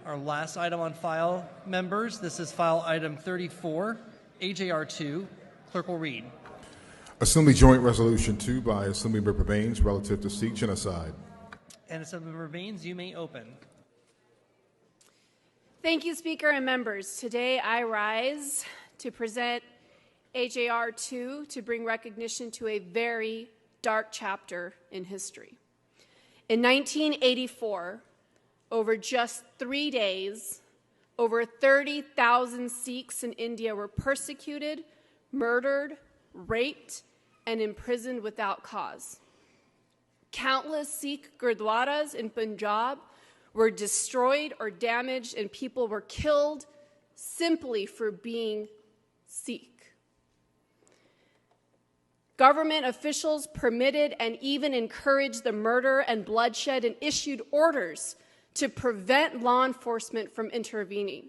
Our last item on file, members, this is file item 34, AJR2. Clerk will read. Assembly Joint Resolution 2 by Assemblymember Baines relative to Sikh genocide. And Assemblymember Baines, you may open. Thank you, Speaker and members. Today I rise to present AJR 2 to bring recognition to a very dark chapter in history. In 1984, over just 3 days, over 30,000 Sikhs in India were persecuted, murdered, raped, and imprisoned without cause. Countless Sikh gurdwaras in Punjab were destroyed or damaged, and people were killed simply for being Sikh. Government officials permitted and even encouraged the murder and bloodshed and issued orders to prevent law enforcement from intervening.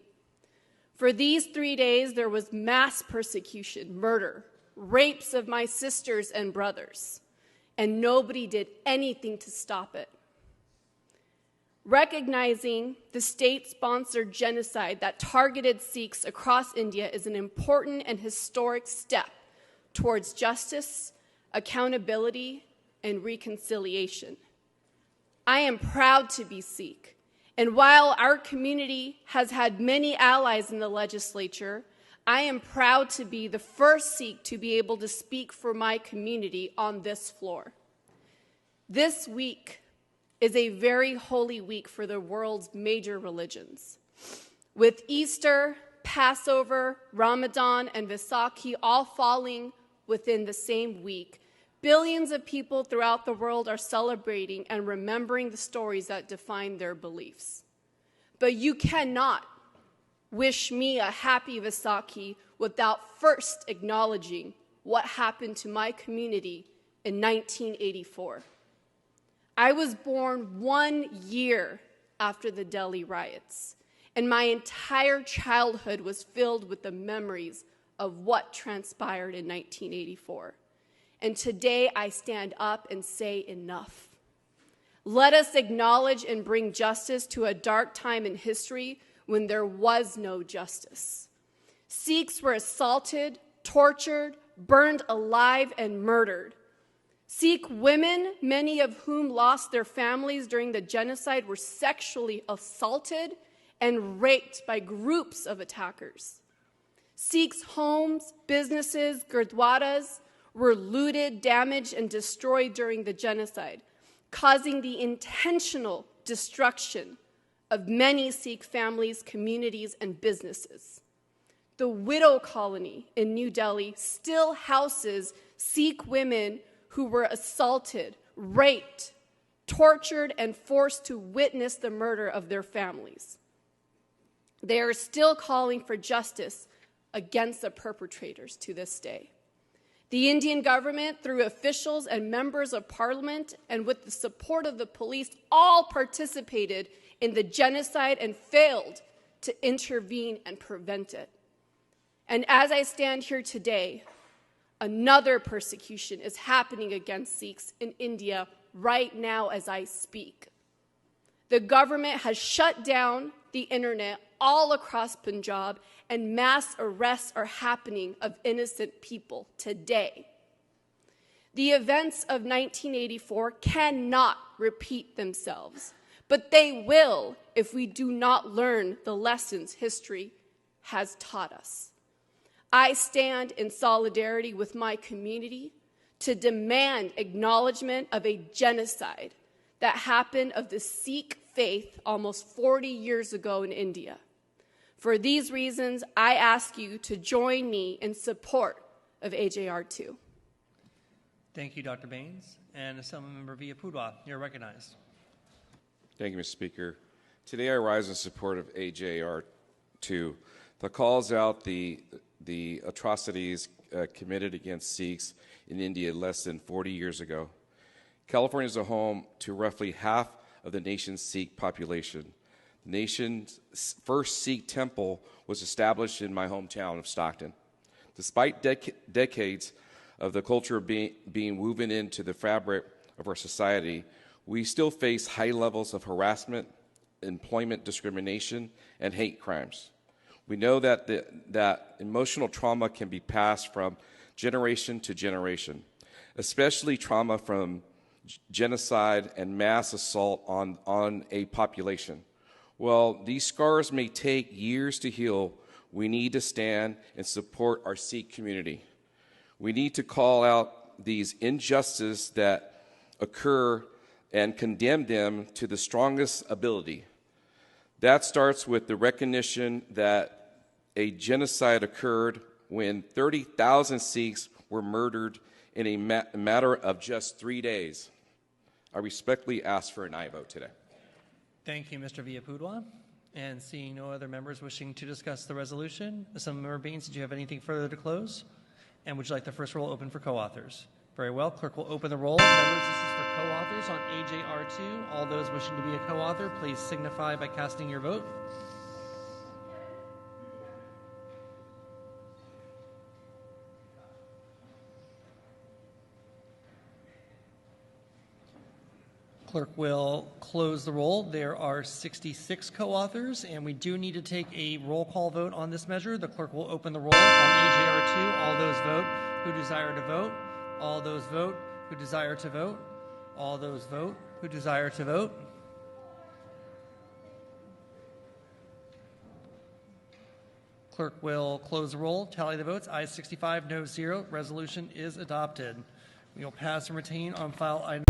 For these 3 days, there was mass persecution, murder, rapes of my sisters and brothers, and nobody did anything to stop it. Recognizing the state-sponsored genocide that targeted Sikhs across India is an important and historic step towards justice, accountability, and reconciliation. I am proud to be Sikh, and while our community has had many allies in the legislature, I am proud to be the first Sikh to be able to speak for my community on this floor. This week is a very holy week for the world's major religions. With Easter, Passover, Ramadan, and Vaisakhi all falling within the same week, billions of people throughout the world are celebrating and remembering the stories that define their beliefs. But you cannot wish me a happy Vaisakhi without first acknowledging what happened to my community in 1984. I was born 1 year after the Delhi riots, and my entire childhood was filled with the memories of what transpired in 1984. And today I stand up and say enough. Let us acknowledge and bring justice to a dark time in history when there was no justice. Sikhs were assaulted, tortured, burned alive, and murdered. Sikh women, many of whom lost their families during the genocide, were sexually assaulted and raped by groups of attackers. Sikhs' homes, businesses, gurdwaras were looted, damaged, and destroyed during the genocide, causing the intentional destruction of many Sikh families, communities, and businesses. The Widow Colony in New Delhi still houses Sikh women who were assaulted, raped, tortured, and forced to witness the murder of their families. They are still calling for justice against the perpetrators to this day. The Indian government, through officials and members of parliament, and with the support of the police, all participated in the genocide and failed to intervene and prevent it. And as I stand here today, another persecution is happening against Sikhs in India right now as I speak. The government has shut down the internet all across Punjab, and mass arrests are happening of innocent people today. The events of 1984 cannot repeat themselves, but they will if we do not learn the lessons history has taught us. I stand in solidarity with my community to demand acknowledgement of a genocide that happened of the Sikh faith almost 40 years ago in India. For these reasons, I ask you to join me in support of AJR 2. Thank you, Dr. Baines. And Assemblymember Villapudua, you're recognized. Thank you, Mr. Speaker. Today I rise in support of AJR 2 that calls out the atrocities committed against Sikhs in India less than 40 years ago. California is a home to roughly half of the nation's Sikh population. The nation's first Sikh temple was established in my hometown of Stockton. Despite decades of the culture being woven into the fabric of our society, we still face high levels of harassment, employment discrimination, and hate crimes. We know that that emotional trauma can be passed from generation to generation, especially trauma from genocide and mass assault on a population. While these scars may take years to heal, we need to stand and support our Sikh community. We need to call out these injustices that occur and condemn them to the strongest ability. That starts with the recognition that a genocide occurred when 30,000 Sikhs were murdered in a matter of just 3 days. I respectfully ask for an aye vote today. Thank you, Mr. Villapudua. And seeing no other members wishing to discuss the resolution, Assemblymember Baines, did you have anything further to close? And would you like the first roll open for co-authors? Very well. Clerk will open the roll. Members, this is for co-authors on AJR 2. All those wishing to be a co-author, please signify by casting your vote. Clerk will close the roll. There are 66 co-authors, and we do need to take a roll call vote on this measure. The clerk will open the roll on AJR 2. All those vote who desire to vote. All those vote who desire to vote. All those vote who desire to vote. Clerk will close the roll, tally the votes. Ayes 65, no 0. Resolution is adopted. We will pass and retain on file item